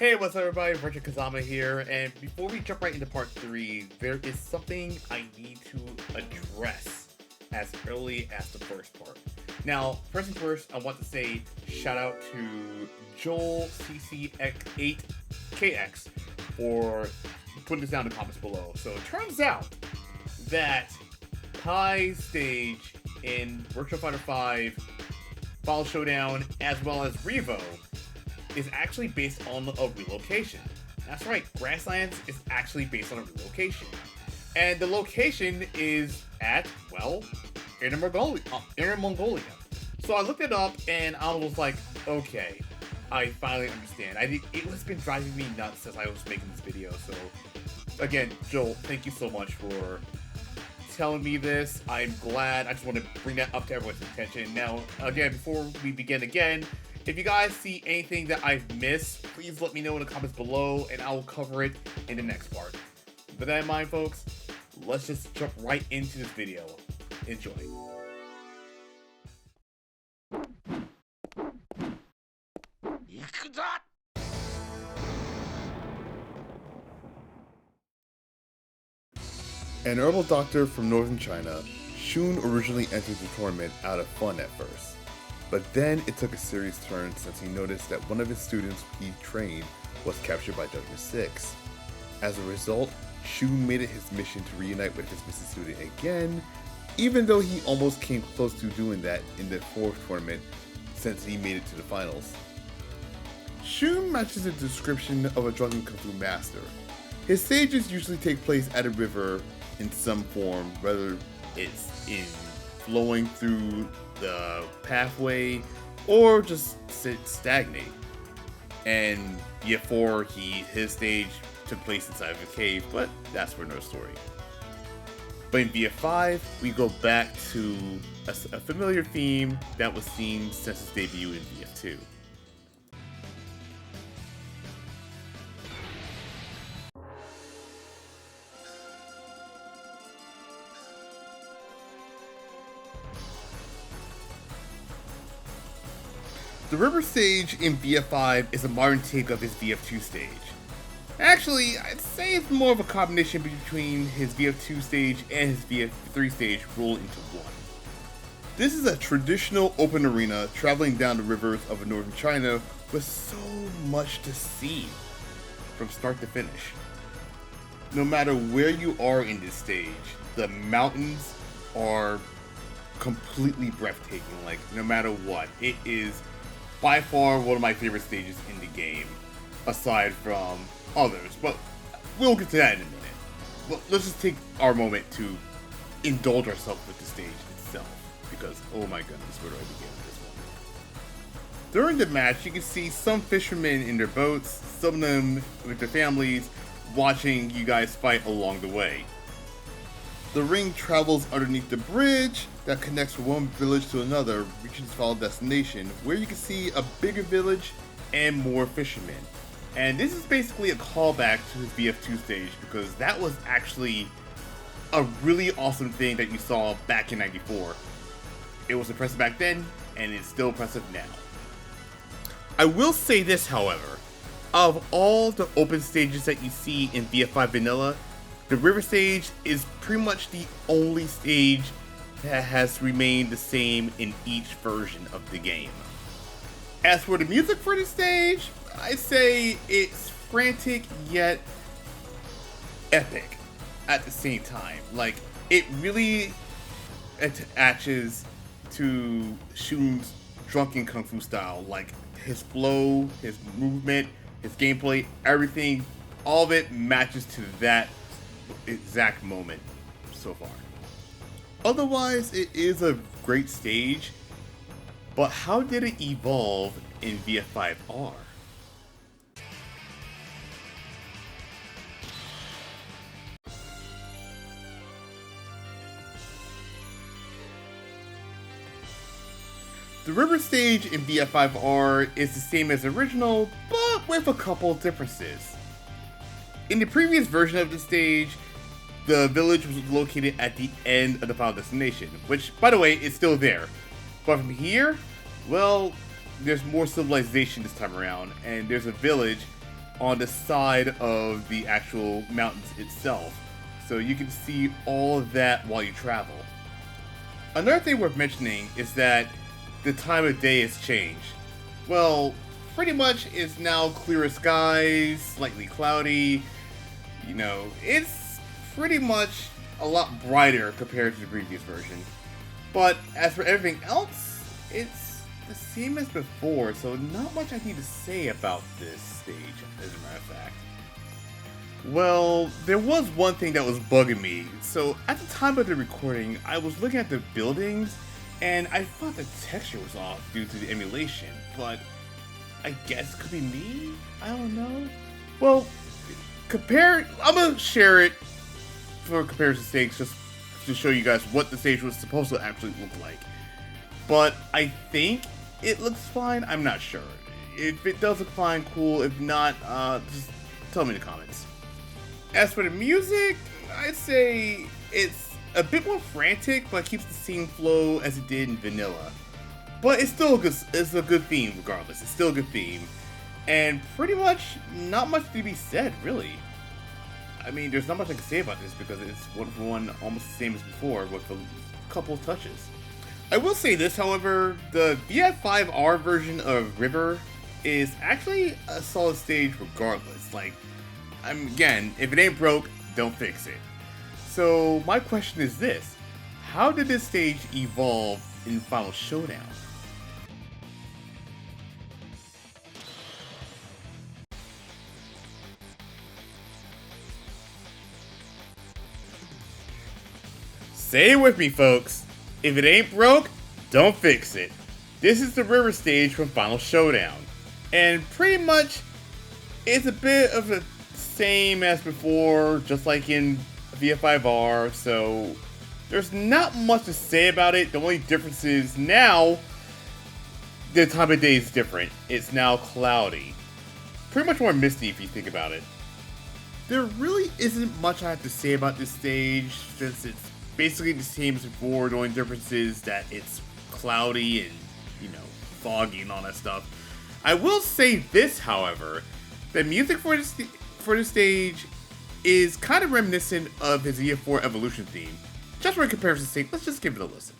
Hey, what's up everybody, Virtua Kazama here, and before we jump right into part 3, there is something I need to address as early as the first part. Now, first and first, I want to say shout out to Joel CC8KX for putting this down in the comments below. So it turns out that Kai's stage in Virtua Fighter 5, Final Showdown, as well as R.E.V.O. is actually based on a relocation. That's right, Grasslands is actually based on a relocation. And the location is at, well, Inner Mongolia. So I looked it up and I was like, okay, I finally understand. It was been driving me nuts since I was making this video. So again, Joel, thank you so much for telling me this. I'm glad. I just want to bring that up to everyone's attention. Now, again, before we begin again, if you guys see anything that I've missed, please let me know in the comments below and I will cover it in the next part. With that in mind, folks, let's just jump right into this video. Enjoy. An herbal doctor from northern China, Shun originally entered the tournament out of fun at first. But then it took a serious turn since he noticed that one of his students he trained was captured by Judgment 6. As a result, Shun made it his mission to reunite with his missing student again, even though he almost came close to doing that in the 4th tournament since he made it to the finals. Shun matches the description of a drunken kung fu master. His stages usually take place at a river in some form, whether it's in flowing through the pathway or just sit stagnate. And BF4, his stage took place inside of a cave, but that's for another story. But in BF5, we go back to a familiar theme that was seen since its debut in BF2. The river stage in VF5 is a modern take of his VF2 stage. Actually, I'd say it's more of a combination between his VF2 stage and his VF3 stage rolled into one. This is a traditional open arena traveling down the rivers of northern China with so much to see from start to finish. No matter where you are in this stage, the mountains are completely breathtaking, like no matter what. It is by far one of my favorite stages in the game, aside from others, but we'll get to that in a minute. But let's just take our moment to indulge ourselves with the stage itself, because oh my goodness, where do I begin with this one? During the match, you can see some fishermen in their boats, some of them with their families, watching you guys fight along the way. The ring travels underneath the bridge that connects from one village to another, reaching its final destination, where you can see a bigger village and more fishermen. And this is basically a callback to his BF2 stage, because that was actually a really awesome thing that you saw back in '94. It was impressive back then, and it's still impressive now. I will say this, however, of all the open stages that you see in BF5 Vanilla, the river stage is pretty much the only stage that has remained the same in each version of the game. As for the music for the stage, I say it's frantic yet epic at the same time. Like, it really attaches to Shun's drunken kung fu style. Like, his flow, his movement, his gameplay, everything, all of it matches to that exact moment so far. Otherwise, it is a great stage, but how did it evolve in VF5R? The river stage in VF5R is the same as the original, but with a couple of differences. In the previous version of the stage, the village was located at the end of the final destination, which, by the way, is still there. But from here, well, there's more civilization this time around, and there's a village on the side of the actual mountains itself, so you can see all of that while you travel. Another thing worth mentioning is that the time of day has changed. Well, pretty much it's now clearer skies, slightly cloudy. You know, it's pretty much a lot brighter compared to the previous version. But as for everything else, it's the same as before, so not much I need to say about this stage, as a matter of fact. Well, there was one thing that was bugging me. So at the time of the recording, I was looking at the buildings, and I thought the texture was off due to the emulation, but I guess it could be me? I don't know. Well, I'm gonna share it for comparison sake, just to show you guys what the stage was supposed to actually look like. But I think it looks fine. I'm not sure. If it does look fine, cool. If not, just tell me in the comments. As for the music, I'd say it's a bit more frantic, but keeps the same flow as it did in vanilla. But it's still it's a good theme regardless. It's still a good theme. And pretty much not much to be said, really. I mean, there's not much I can say about this because it's one for one almost the same as before with a couple of touches. I will say this, however, the VF5R version of River is actually a solid stage regardless. Like, again, if it ain't broke, don't fix it. So my question is this: how did this stage evolve in Final Showdown? Say it with me, folks. If it ain't broke, don't fix it. This is the river stage from Final Showdown. And pretty much, it's a bit of the same as before, just like in VF5R, so there's not much to say about it. The only difference is now, the time of day is different. It's now cloudy. Pretty much more misty if you think about it. There really isn't much I have to say about this stage, since it's basically the same as before. The only difference is that it's cloudy and, foggy and all that stuff. I will say this, however: the music for the stage is kind of reminiscent of his EF4 Evolution theme. Just for comparison's sake, let's just give it a listen.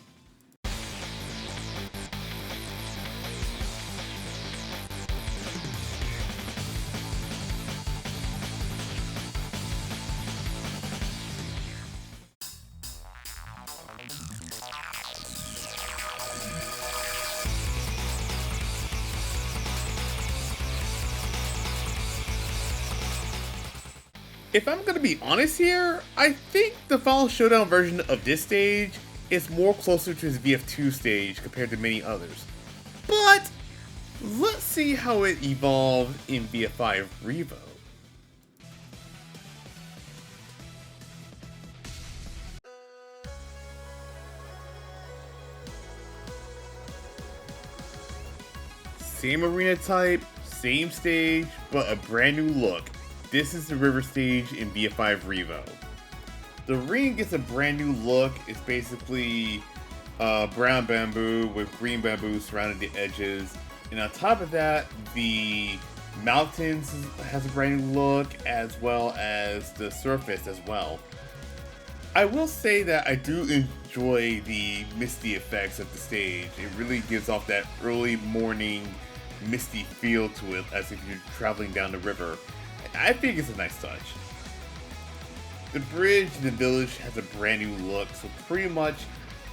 If I'm gonna be honest here, I think the Final Showdown version of this stage is more closer to his VF2 stage compared to many others. But let's see how it evolved in VF5 R.E.V.O. Same arena type, same stage, but a brand new look. This is the river stage in VF5 R.E.V.O. The ring gets a brand new look. It's basically brown bamboo with green bamboo surrounding the edges. And on top of that, the mountains has a brand new look, as well as the surface as well. I will say that I do enjoy the misty effects of the stage. It really gives off that early morning misty feel to it, as if you're traveling down the river. I think it's a nice touch. The bridge in the village has a brand new look, so pretty much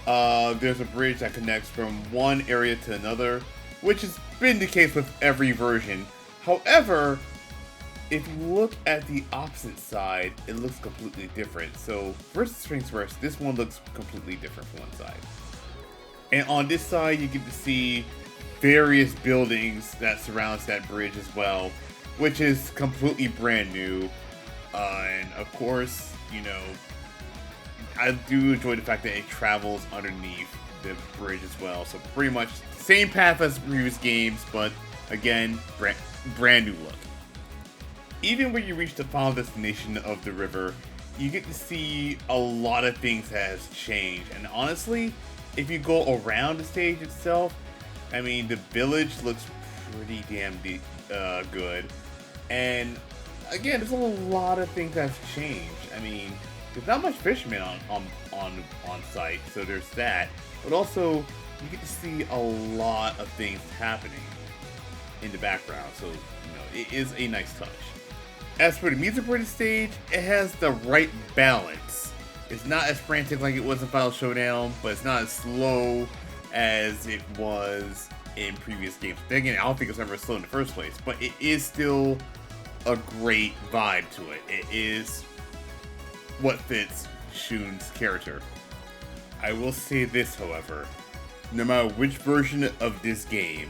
there's a bridge that connects from one area to another, which has been the case with every version. However, if you look at the opposite side, it looks completely different. So first things first, this one looks completely different from one side. And on this side, you get to see various buildings that surrounds that bridge as well, which is completely brand new. And of course, I do enjoy the fact that it travels underneath the bridge as well. So pretty much same path as previous games, but again, brand new look. Even when you reach the final destination of the river, you get to see a lot of things that has changed. And honestly, if you go around the stage itself, I mean, the village looks pretty damn good. And again, there's a lot of things that's changed. I mean, there's not much fishermen on site, so there's that. But also, you get to see a lot of things happening in the background, so it is a nice touch. As for the music for the stage, it has the right balance. It's not as frantic like it was in Final Showdown, but it's not as slow as it was in previous games. Then again, I don't think it's ever slow in the first place, but it is still a great vibe to it. It is what fits Shun's character. I will say this, however, no matter which version of this game,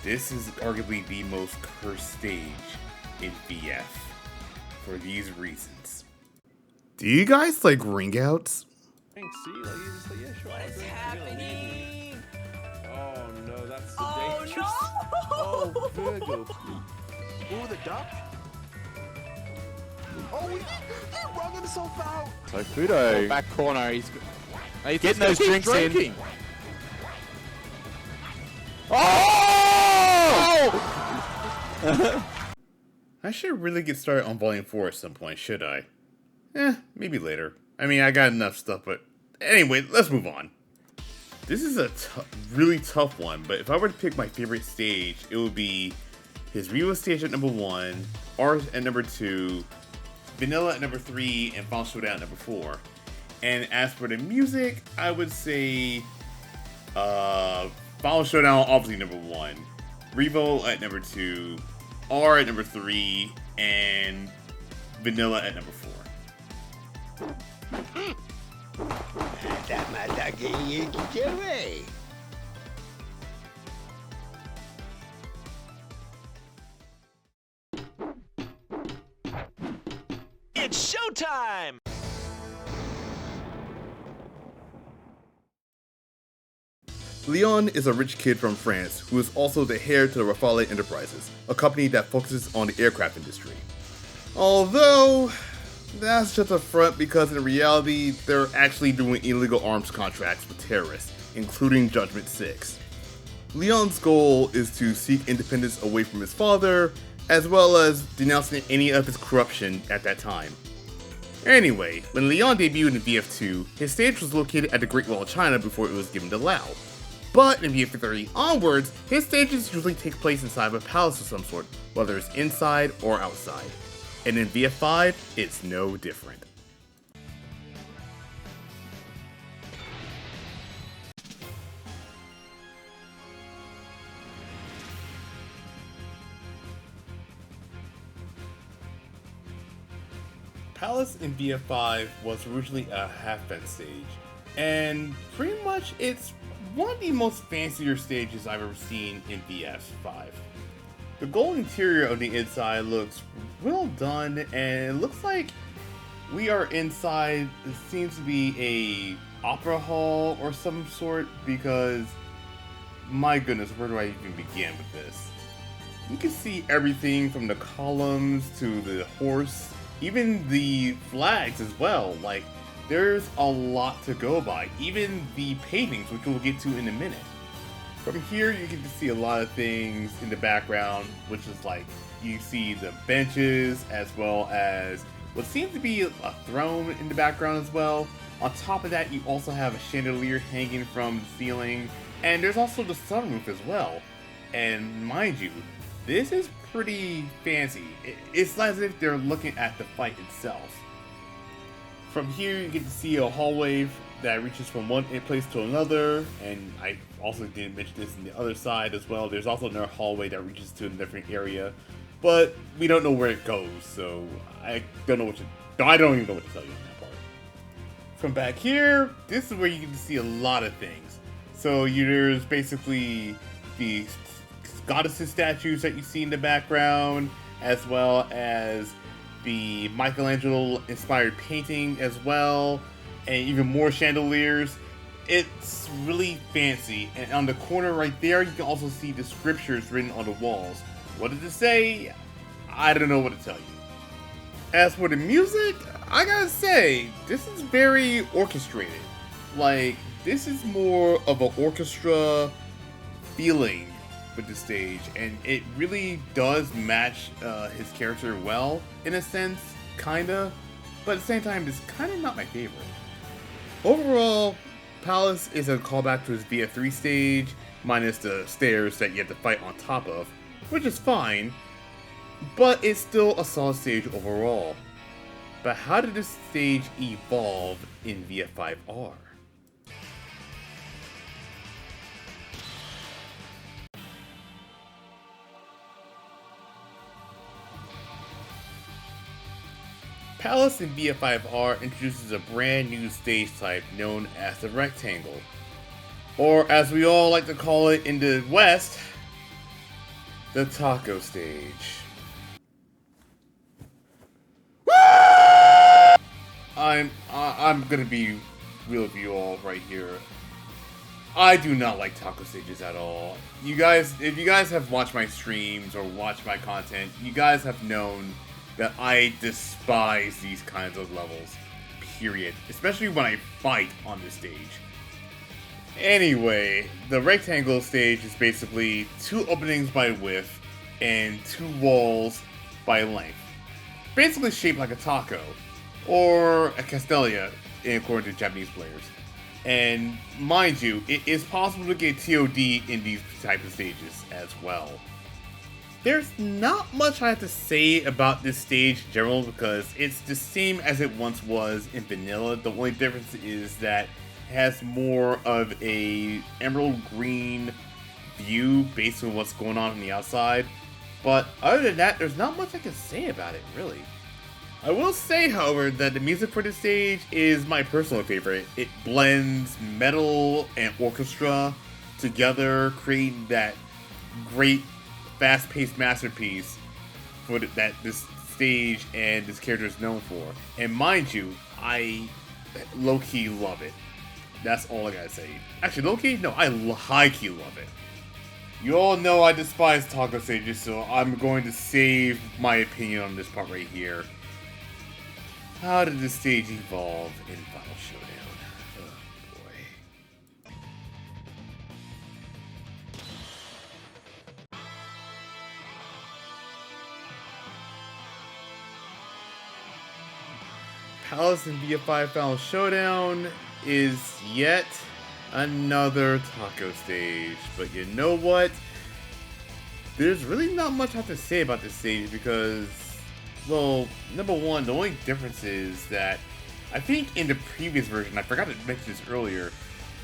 this is arguably the most cursed stage in VF for these reasons. Do you guys like ring outs? Thanks, see? Like, he's just like, yeah, sure. What's happening? Oh no, that's the Oh dangerous. no! Oh, Virgo, please. Ooh, the duck. Oh, he wrung himself out. So Fudo, Back corner, he's getting those drinks in. Oh! I should really get started on Volume 4 at some point, should I? Maybe later. I mean, I got enough stuff, but anyway, let's move on. This is a really tough one, but if I were to pick my favorite stage, it would be his R.E.V.O stage at number 1, R at number 2, Vanilla at number 3, and Final Showdown at number 4. And as for the music, I would say Final Showdown obviously number 1, R.E.V.O at number 2, R at number 3, and Vanilla at number 4. It's showtime! Leon is a rich kid from France who is also the heir to the Rafale Enterprises, a company that focuses on the aircraft industry. Although, that's just a front because in reality, they're actually doing illegal arms contracts with terrorists, including Judgment 6. Leon's goal is to seek independence away from his father, as well as denouncing any of his corruption at that time. Anyway, when Leon debuted in VF2, his stage was located at the Great Wall of China before it was given to Lao. But in VF3 onwards, his stages usually take place inside of a palace of some sort, whether it's inside or outside. And in VF5, it's no different. Palace in VF5 was originally a half-fence stage, and pretty much it's one of the most fancier stages I've ever seen in VF5. The gold interior of the inside looks well done, and it looks like we are inside, it seems to be a opera hall or some sort, because my goodness, where do I even begin with this? You can see everything from the columns to the horse, even the flags as well. Like, there's a lot to go by, even the paintings, which we'll get to in a minute. From here, you get to see a lot of things in the background, which is like, you see the benches, as well as what seems to be a throne in the background as well. On top of that, you also have a chandelier hanging from the ceiling, and there's also the sunroof as well. And mind you, this is pretty fancy. It's as if they're looking at the fight itself. From here, you get to see a hallway that reaches from one place to another, and I also didn't mention this in the other side as well. There's also another hallway that reaches to a different area, but we don't know where it goes, so I don't even know what to tell you on that part. From back here, this is where you get to see a lot of things. So there's basically the goddesses statues that you see in the background, as well as the Michelangelo inspired painting as well, and even more chandeliers. It's really fancy, and on the corner right there, you can also see the scriptures written on the walls. What does it say? I don't know what to tell you. As for the music, I gotta say, this is very orchestrated. Like, this is more of an orchestra feeling with this stage, and it really does match his character well, in a sense, kinda, but at the same time, it's kinda not my favorite. Overall, Palace is a callback to his VF3 stage, minus the stairs that you have to fight on top of, which is fine, but it's still a solid stage overall. But how did this stage evolve in VF5R? Palace in VF5R introduces a brand new stage type known as the Rectangle, or as we all like to call it in the West, the Taco Stage. I'm gonna be real with you all right here. I do not like taco stages at all. You guys, if you guys have watched my streams or watched my content, you guys have known that I despise these kinds of levels. Period. Especially when I fight on this stage. Anyway, the rectangle stage is basically 2 openings by width and 2 walls by length. Basically shaped like a taco, or a castelia, according to Japanese players. And mind you, it is possible to get TOD in these type of stages as well. There's not much I have to say about this stage in general because it's the same as it once was in vanilla. The only difference is that it has more of a emerald green view based on what's going on the outside. But other than that, there's not much I can say about it, really. I will say, however, that the music for this stage is my personal favorite. It blends metal and orchestra together, creating that great fast-paced masterpiece for that this stage and this character is known for. And mind you, I low-key love it. That's all I gotta say. Actually, low-key? No, I high-key love it. You all know I despise taco stages, so I'm going to save my opinion on this part right here. How did this stage evolve in Final Showdown? Oh boy. Palace in VF5 Final Showdown is yet another taco stage. But you know what? There's really not much I have to say about this stage because, well, number one, the only difference is that I think in the previous version, I forgot to mention this earlier,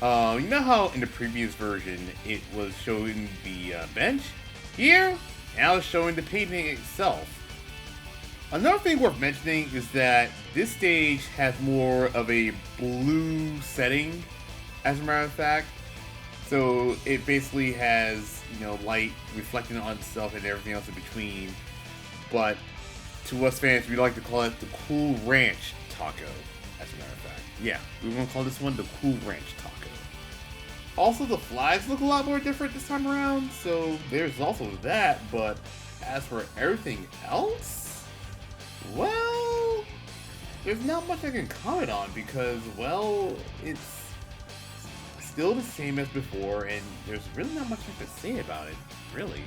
you know how in the previous version it was showing the bench? Here, now it's showing the painting itself. Another thing worth mentioning is that this stage has more of a blue setting, as a matter of fact. So it basically has, you know, light reflecting on itself and everything else in between. But to us fans, we like to call it the Cool Ranch Taco, as a matter of fact. Yeah, we're going to call this one the Cool Ranch Taco. Also, the flags look a lot more different this time around, so there's also that. But as for everything else, well, there's not much I can comment on because, well, it's still the same as before, and there's really not much I can say about it, really.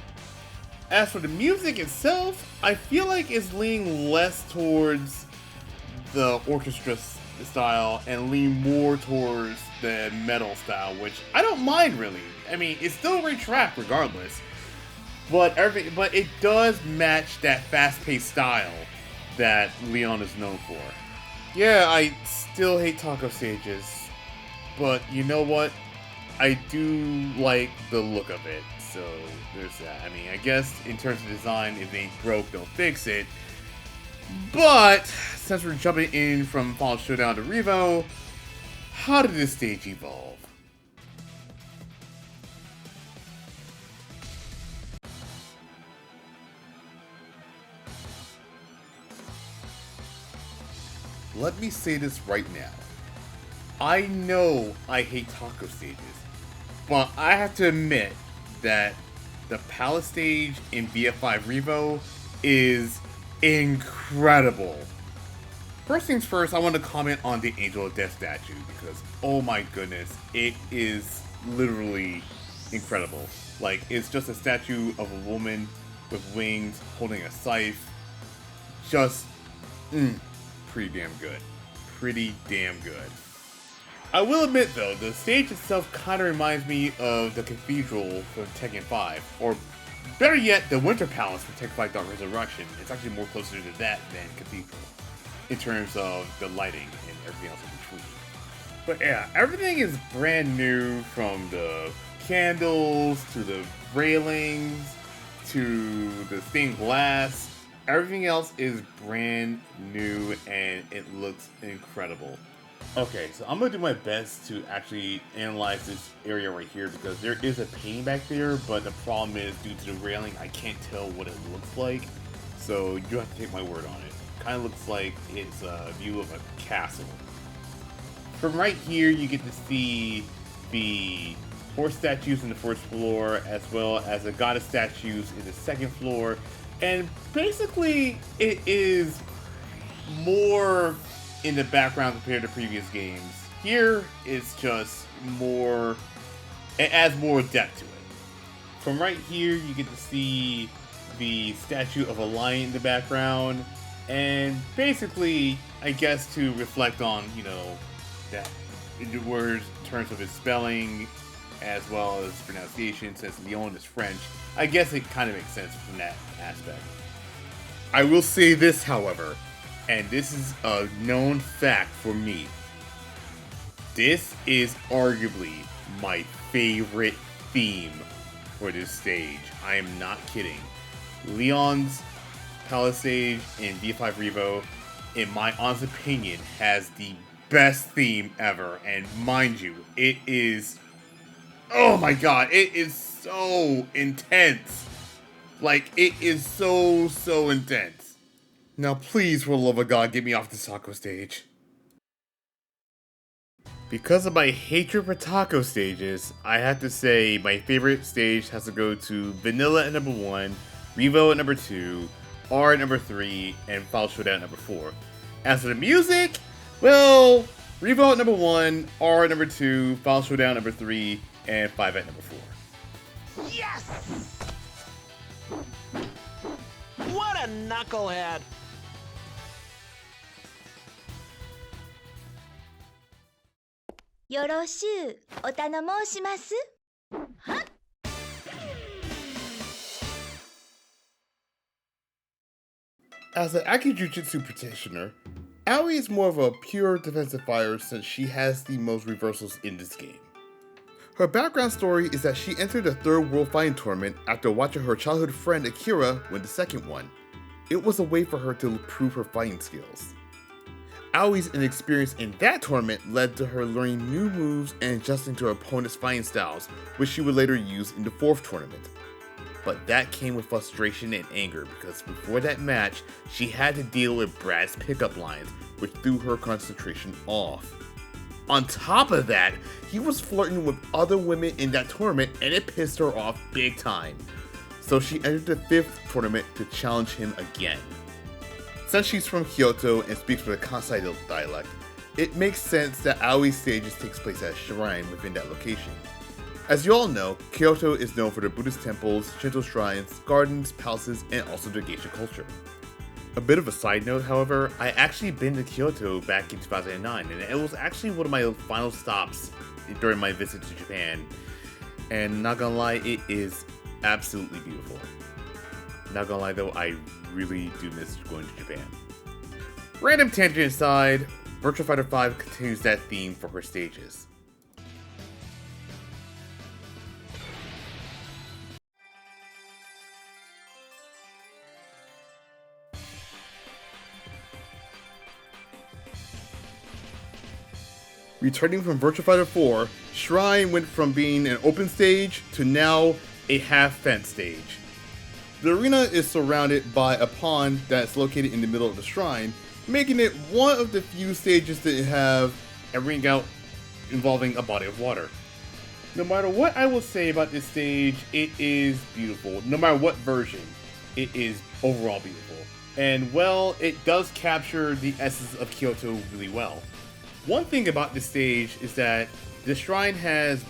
As for the music itself, I feel like it's leaning less towards the orchestra style and lean more towards the metal style, which I don't mind really. I mean, it's still a great track regardless, but it does match that fast-paced style that Leon is known for. Yeah, I still hate taco stages, but you know what? I do like the look of it, so there's that. I mean, I guess in terms of design, if it ain't broke, don't fix it. But since we're jumping in from Final Showdown to R.E.V.O, how did this stage evolve? Let me say this right now. I know I hate taco stages, but I have to admit that the Palace stage in VF5 R.E.V.O is incredible. First things first, I want to comment on the Angel of Death statue because, oh my goodness, it is literally incredible. Like, it's just a statue of a woman with wings holding a scythe. Just, pretty damn good. Pretty damn good. I will admit though, the stage itself kind of reminds me of the cathedral from Tekken 5, or better yet, the Winter Palace from Tekken 5 Dark Resurrection. It's actually more closer to that than cathedral, in terms of the lighting and everything else in between. But yeah, everything is brand new, from the candles, to the railings, to the stained glass. Everything else is brand new and it looks incredible. Okay, so I'm gonna do my best to actually analyze this area right here because there is a painting back there, but the problem is due to the railing, I can't tell what it looks like. So you have to take my word on it. Kind of looks like it's a view of a castle. From right here, you get to see the horse statues in the first floor, as well as the goddess statues in the second floor. And basically, it is more in the background compared to previous games. Here, it's just more, it adds more depth to it. From right here, you get to see the statue of a lion in the background, and basically, I guess to reflect on, you know, that in words, in terms of its spelling, as well as pronunciation, since Leon is French, I guess it kind of makes sense from that aspect. I will say this, however, and this is a known fact for me. This is arguably my favorite theme for this stage. I am not kidding. Leon's Palace stage in V5 R.E.V.O, in my honest opinion, has the best theme ever. And mind you, it is, oh my god, it is so intense. Like, it is so intense. Now please, for the love of God, get me off this taco stage. Because of my hatred for taco stages, I have to say my favorite stage has to go to Vanilla at number 1, R.E.V.O at number 2, R at number 3, and Final Showdown at number 4. As for the music, well, R.E.V.O at number 1, R at number 2, Final Showdown at number 3, and 5 at number 4. Yes! What a knucklehead! Yoroshu, otanomou shimasu. As an Akijujutsu practitioner, Aoi is more of a pure defensive fighter since she has the most reversals in this game. Her background story is that she entered the third World Fighting Tournament after watching her childhood friend Akira win the second one. It was a way for her to prove her fighting skills. Aoi's inexperience in that tournament led to her learning new moves and adjusting to her opponent's fighting styles, which she would later use in the fourth tournament. But that came with frustration and anger because before that match, she had to deal with Brad's pickup lines, which threw her concentration off. On top of that, he was flirting with other women in that tournament and it pissed her off big time. So she entered the fifth tournament to challenge him again. Since she's from Kyoto and speaks with a Kansai dialect, it makes sense that Aoi's stages takes place at a shrine within that location. As you all know, Kyoto is known for their Buddhist temples, Shinto shrines, gardens, palaces, and also their geisha culture. A bit of a side note, however, I actually been to Kyoto back in 2009, and it was actually one of my final stops during my visit to Japan. And not gonna lie, it is absolutely beautiful. Not gonna lie though, I really do miss going to Japan. Random tangent aside, Virtua Fighter 5 continues that theme for her stages. Returning from Virtua Fighter 4, Shrine went from being an open stage to now a half-fenced stage. The arena is surrounded by a pond that's located in the middle of the shrine, making it one of the few stages that have a ring out involving a body of water. No matter what I will say about this stage, it is beautiful. No matter what version, it is overall beautiful. And well, it does capture the essence of Kyoto really well. One thing about this stage is that the shrine has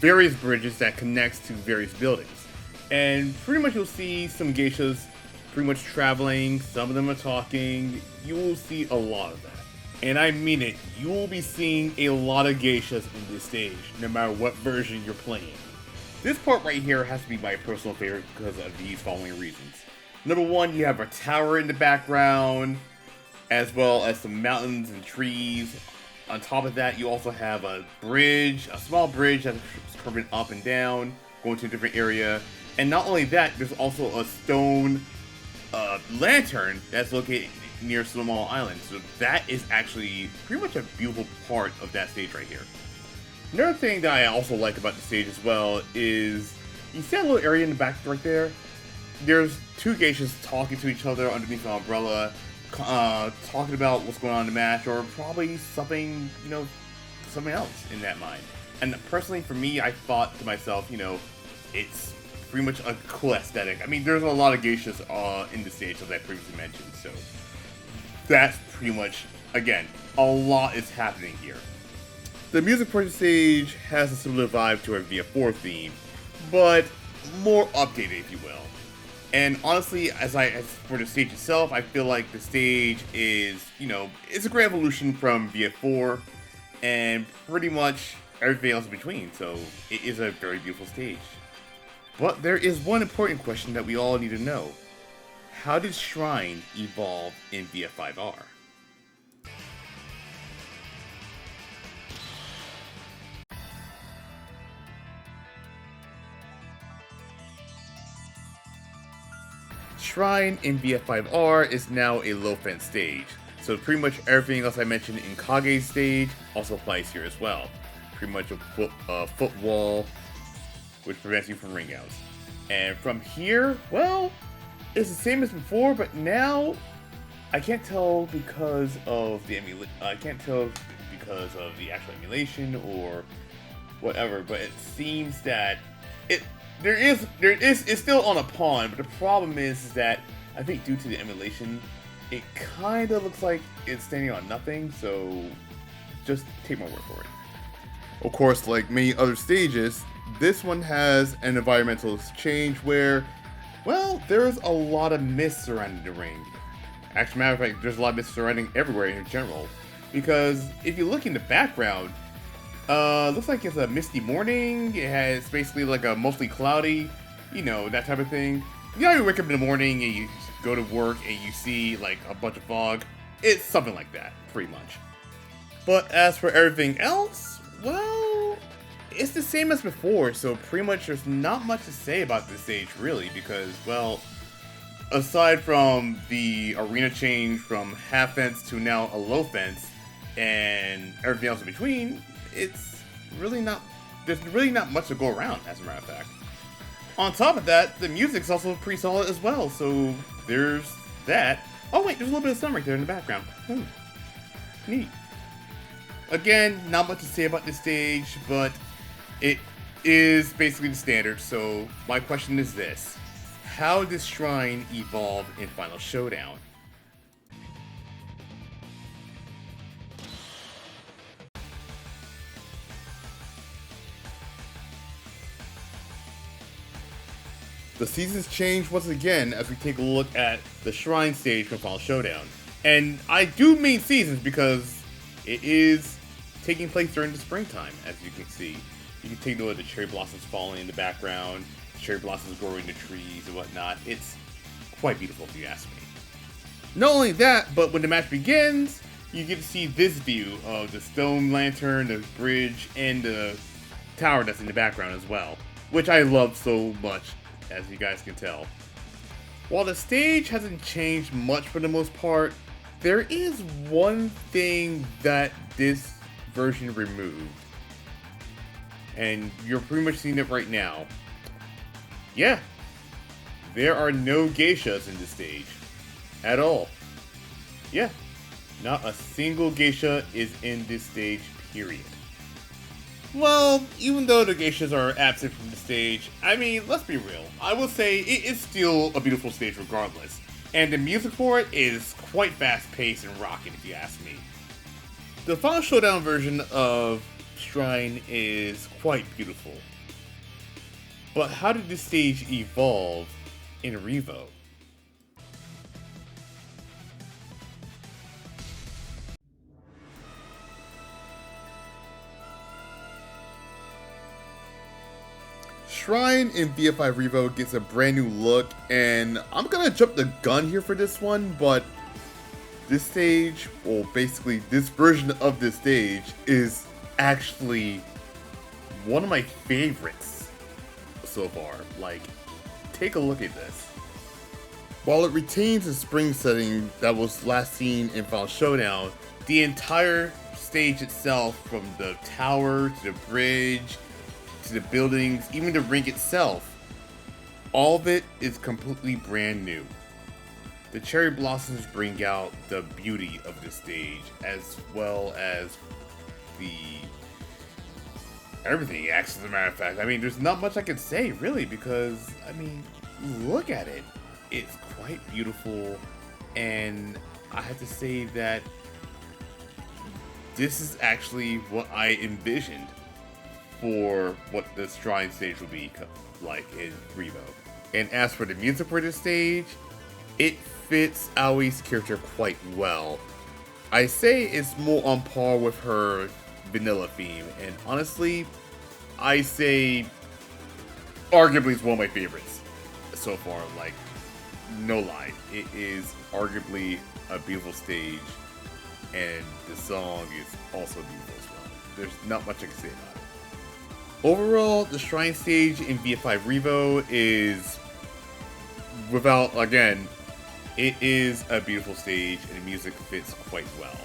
various bridges that connects to various buildings. And pretty much you'll see some geishas pretty much traveling, some of them are talking, you will see a lot of that. And I mean it, you will be seeing a lot of geishas in this stage, no matter what version you're playing. This part right here has to be my personal favorite because of these following reasons. Number one, you have a tower in the background, as well as some mountains and trees. On top of that, you also have a bridge, a small bridge that's curving up and down, going to a different area. And not only that, there's also a stone lantern that's located near Small Island. So that is actually pretty much a beautiful part of that stage right here. Another thing that I also like about the stage as well is, you see that little area in the back right there? There's two geishas talking to each other underneath an umbrella, talking about what's going on in the match, or probably something, you know, something else in that mind. And personally, for me, I thought to myself, you know, it's pretty much a cool aesthetic. I mean, there's a lot of geishas in the stage, as I previously mentioned, so that's pretty much, again, a lot is happening here. The music for the stage has a similar vibe to our VF4 theme, but more updated, if you will. And honestly, as for the stage itself, I feel like the stage is, you know, it's a great evolution from VF4 and pretty much everything else in between, so it is a very beautiful stage. But there is one important question that we all need to know. How did Shrine evolve in VF5R? Shrine in VF5R is now a low fence stage, so pretty much everything else I mentioned in Kage's stage also applies here as well. Pretty much a foot wall, which prevents you from ring outs. And from here, well, it's the same as before, but now I can't tell because of the actual emulation or whatever, but it seems that it's still on a pond, but the problem is that I think due to the emulation, it kind of looks like it's standing on nothing, so just take my word for it. Of course, like many other stages, this one has an environmental change where, well, there's a lot of mist surrounding the ring. Actually, matter of fact, there's a lot of mist surrounding everywhere in general, because if you look in the background, looks like it's a misty morning. It has basically like a mostly cloudy, you know, that type of thing. You know, you wake up in the morning and you go to work and you see like a bunch of fog. It's something like that, pretty much. But as for everything else, well, it's the same as before, so pretty much there's not much to say about this stage really, because, well, aside from the arena change from half fence to now a low fence, and everything else in between, there's really not much to go around, as a matter of fact. On top of that, the music's also pretty solid as well, so there's that. Oh wait, there's a little bit of sun right there in the background. Neat. Again, not much to say about this stage, but it is basically the standard, so my question is this. How does Shrine evolve in Final Showdown? The seasons change once again as we take a look at the Shrine stage from Final Showdown. And I do mean seasons because it is taking place during the springtime, as you can see. You can take note of the cherry blossoms falling in the background, cherry blossoms growing in the trees and whatnot. It's quite beautiful if you ask me. Not only that, but when the match begins, you get to see this view of the stone lantern, the bridge, and the tower that's in the background as well, which I love so much, as you guys can tell. While the stage hasn't changed much for the most part, there is one thing that this version removed. And you're pretty much seeing it right now. Yeah, there are no geishas in this stage. At all. Yeah, not a single geisha is in this stage, period. Well, even though the geishas are absent from the stage, I mean, let's be real. I will say it is still a beautiful stage regardless. And the music for it is quite fast-paced and rocking if you ask me. The Final Showdown version of shrine is quite beautiful. But how did this stage evolve in R.E.V.O? Shrine in VF5 R.E.V.O gets a brand new look, and I'm gonna jump the gun here for this one, but this stage, well, basically this version of this stage, is actually one of my favorites so far. Like, take a look at this. While it retains the spring setting that was last seen in Final Showdown, the entire stage itself, from the tower to the bridge to the buildings, even the ring itself, all of it is completely brand new. The cherry blossoms bring out the beauty of the stage, as well as everything, actually, as a matter of fact. I mean, there's not much I can say, really, because, I mean, look at it. It's quite beautiful, and I have to say that this is actually what I envisioned for what the shrine stage will be like in R.E.V.O. And as for the music for this stage, it fits Aoi's character quite well. I say it's more on par with her vanilla theme, and honestly, I say arguably it's one of my favorites so far. Like, no lie, it is arguably a beautiful stage, and the song is also beautiful as well. There's not much I can say about it. Overall, the shrine stage in VF5 R.E.V.O is, without, again, it is a beautiful stage, and the music fits quite well.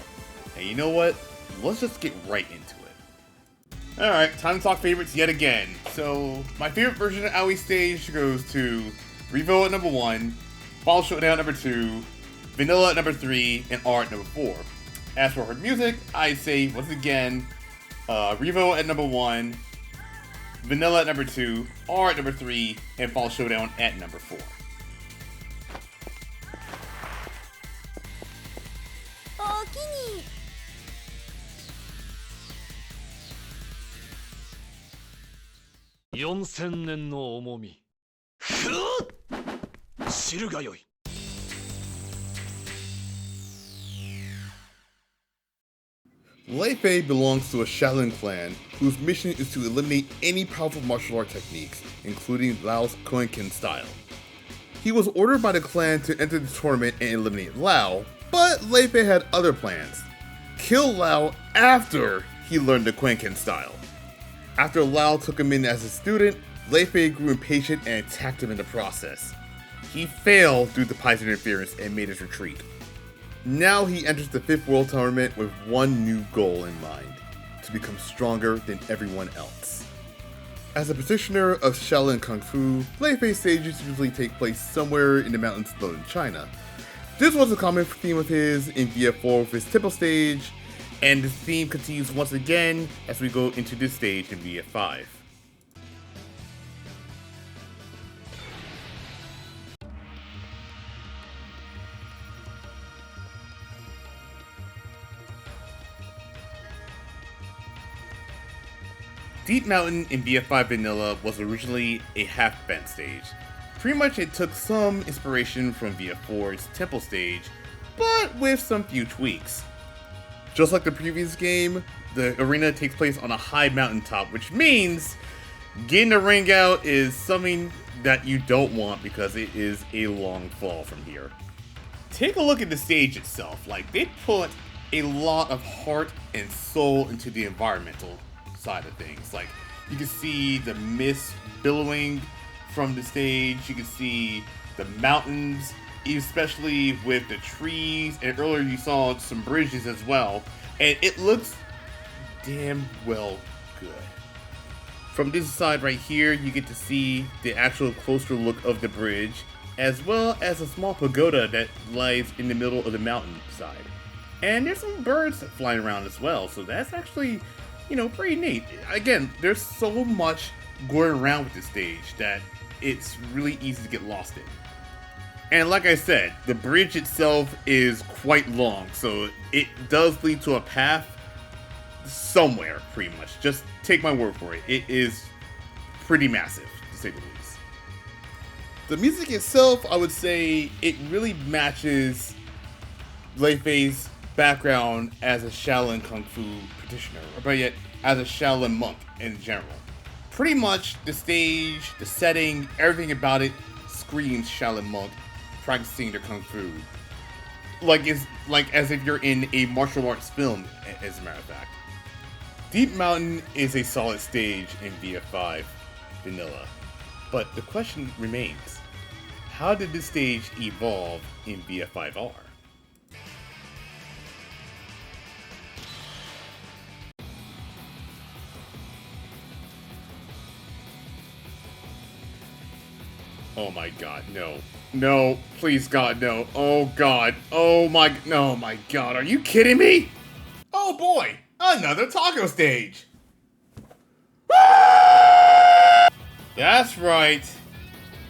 And you know what? Let's just get right into it. Alright, time to talk favorites yet again. So, my favorite version of Aoi stage goes to R.E.V.O at number 1, Final Showdown number 2, Vanilla at number 3, and R at number 4. As for her music, I say, once again, R.E.V.O at number 1, Vanilla at number 2, R at number 3, and Final Showdown at number 4. Lei-Fei belongs to a Shaolin clan whose mission is to eliminate any powerful martial art techniques, including Lao's Koenken style. He was ordered by the clan to enter the tournament and eliminate Lao, but Lei-Fei had other plans. Kill Lao after he learned the Koenken style. After Lao took him in as a student, Lei-Fei grew impatient and attacked him in the process. He failed due to Pai's interference and made his retreat. Now he enters the 5th World Tournament with one new goal in mind: to become stronger than everyone else. As a practitioner of Shaolin Kung Fu, Lei-Fei stages usually take place somewhere in the mountains of northern China. This was a common theme of his in VF4 with his temple stage, and the theme continues once again as we go into this stage in VF5. Deep Mountain in VF5 Vanilla was originally a half-bent stage. Pretty much it took some inspiration from VF4's temple stage, but with some few tweaks. Just like the previous game, the arena takes place on a high mountaintop, which means getting the ring out is something that you don't want because it is a long fall from here. Take a look at the stage itself. Like, they put a lot of heart and soul into the environmental side of things. Like, you can see the mist billowing from the stage, you can see the mountains, especially with the trees, and earlier you saw some bridges as well, and it looks damn well good. From this side right here, you get to see the actual closer look of the bridge, as well as a small pagoda that lies in the middle of the mountainside. And there's some birds flying around as well, so that's actually, you know, pretty neat. Again, there's so much going around with this stage that it's really easy to get lost in. And like I said, the bridge itself is quite long, so it does lead to a path somewhere, pretty much. Just take my word for it. It is pretty massive, to say the least. The music itself, I would say, it really matches Lei-Fei's background as a Shaolin Kung Fu practitioner, or better yet, as a Shaolin monk in general. Pretty much the stage, the setting, everything about it screams Shaolin monk practicing their Kung Fu. Like as if you're in a martial arts film, as a matter of fact. Deep Mountain is a solid stage in VF5 vanilla, but the question remains, how did this stage evolve in VF5R? Oh my god, no. No, please God, no. Oh god. Oh my god, are you kidding me? Oh boy, another taco stage. That's right.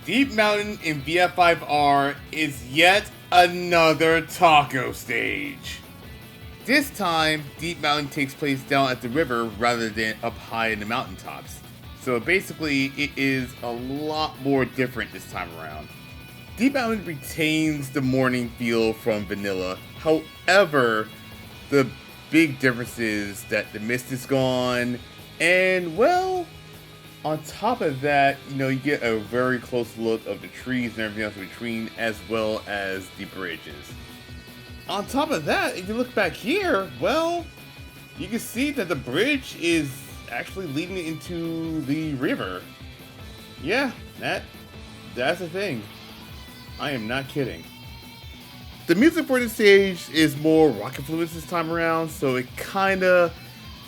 Deep Mountain in VF5R is yet another taco stage. This time, Deep Mountain takes place down at the river rather than up high in the mountaintops. So basically, it is a lot more different this time around. Deep Mountain retains the morning feel from vanilla. However, the big difference is that the mist is gone, and well, on top of that, you get a very close look of the trees and everything else in between, as well as the bridges. On top of that, if you look back here, well, you can see that the bridge is actually leading into the river. Yeah, that's a thing. I am not kidding. The music for this stage is more rock influenced this time around, so it kinda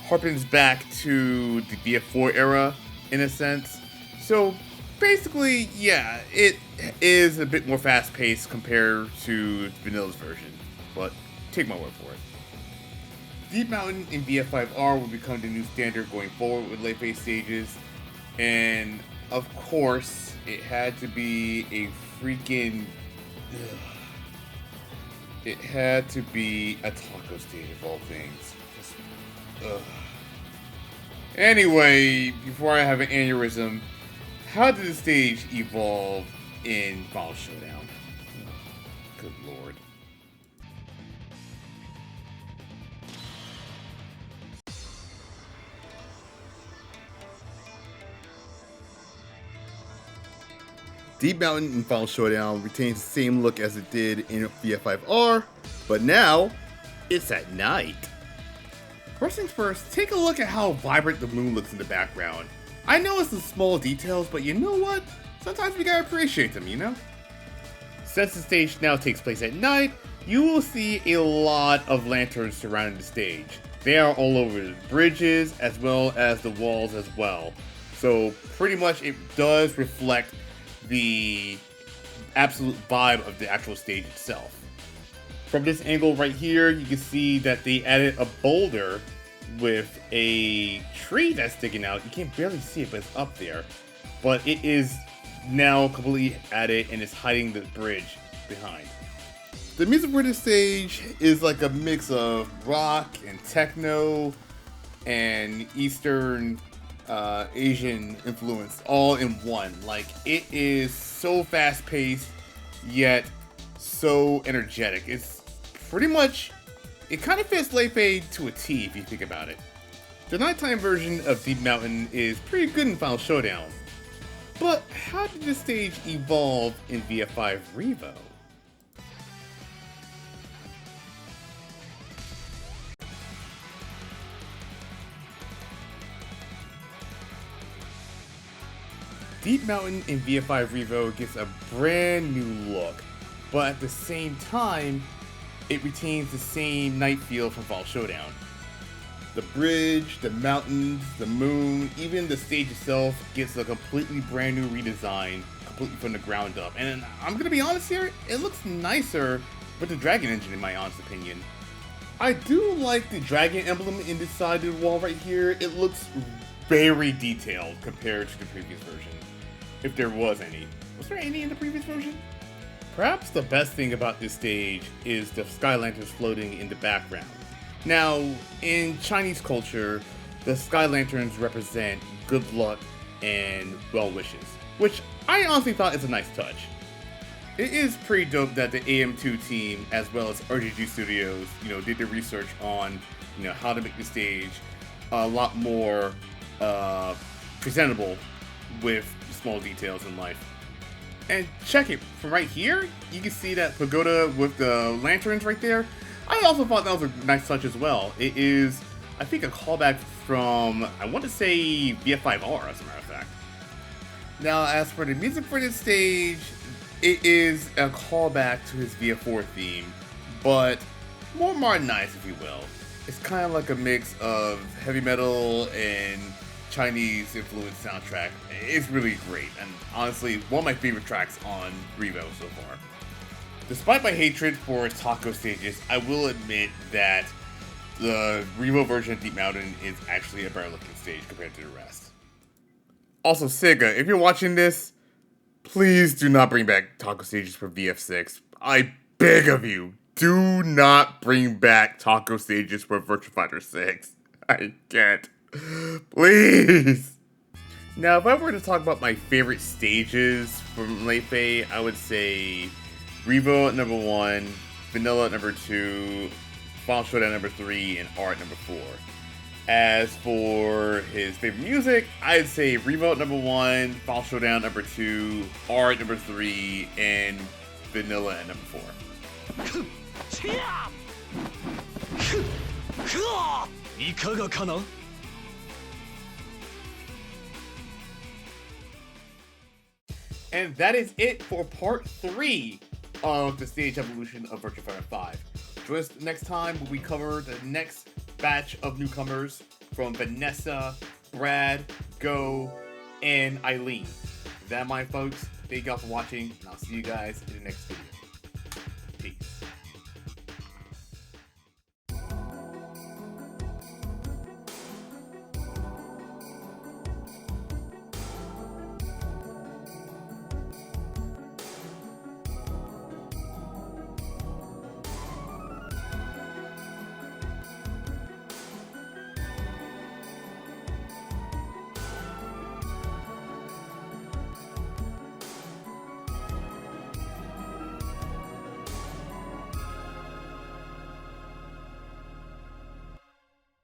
harpens back to the BF4 era in a sense. So basically, yeah, it is a bit more fast paced compared to Vanilla's version, but take my word for it. Deep Mountain in VF5R will become the new standard going forward with Lei-Fei stages, and of course, it had to be a freaking... It had to be a taco stage of all things. Just, Anyway, before I have an aneurysm, how did the stage evolve in Final Showdown? Good lord. Deep Mountain in Final Showdown retains the same look as it did in VF5R, but now it's at night. First things first, take a look at how vibrant the moon looks in the background. I know it's the small details, but you know what? Sometimes we gotta appreciate them, Since the stage now takes place at night, you will see a lot of lanterns surrounding the stage. They are all over the bridges as well as the walls as well. So pretty much it does reflect the absolute vibe of the actual stage itself. From this angle right here, you can see that they added a boulder with a tree that's sticking out. You can't barely see it, but it's up there. But it is now completely added and is hiding the bridge behind. The music for this stage is like a mix of rock and techno and Eastern Asian influence all in one. Like, it is so fast paced yet so energetic. It's pretty much, it kind of fits Lei-Fei to a T if you think about it. The nighttime version of Deep Mountain is pretty good in Final Showdown, but how did this stage evolve in VF5 R.E.V.O? Deep Mountain in VF5 R.E.V.O gets a brand new look, but at the same time, it retains the same night feel from Final Showdown. The bridge, the mountains, the moon, even the stage itself gets a completely brand new redesign, completely from the ground up. And I'm gonna be honest here, it looks nicer with the dragon engine in my honest opinion. I do like the dragon emblem in this side of the wall right here. It looks very detailed compared to the previous version. If there was any. Was there any in the previous version? Perhaps the best thing about this stage is the sky lanterns floating in the background. Now, in Chinese culture, the Sky Lanterns represent good luck and well wishes, which I honestly thought is a nice touch. It is pretty dope that the AM2 team, as well as RGG Studios, did the research on, how to make the stage a lot more presentable with small details in life. And check it, from right here, you can see that pagoda with the lanterns right there. I also thought that was a nice touch as well. It is, I think, a callback from, I want to say, VF5R, as a matter of fact. Now, as for the music for this stage, it is a callback to his VF4 theme, but more modernized, if you will. It's kind of like a mix of heavy metal and Chinese influenced soundtrack. It's really great, and honestly, one of my favorite tracks on R.E.V.O. so far. Despite my hatred for taco stages, I will admit that the R.E.V.O. version of Deep Mountain is actually a better looking stage compared to the rest. Also, Sega, if you're watching this, please do not bring back taco stages for VF6. I beg of you, do not bring back taco stages for Virtua Fighter 6. I can't. Please! Now, if I were to talk about my favorite stages from Lei-Fei, I would say R.E.V.O. at number 1, Vanilla at number 2, Final Showdown number 3, and R at number 4. As for his favorite music, I'd say R.E.V.O. at number 1, Final Showdown number 2, R at number 3, and Vanilla at number 4. いかがかな? And that is it for part 3 of the stage evolution of Virtua Fighter 5. Join us next time when we cover the next batch of newcomers from Vanessa, Brad, Go, and Eileen. That, my folks, thank y'all for watching, and I'll see you guys in the next video.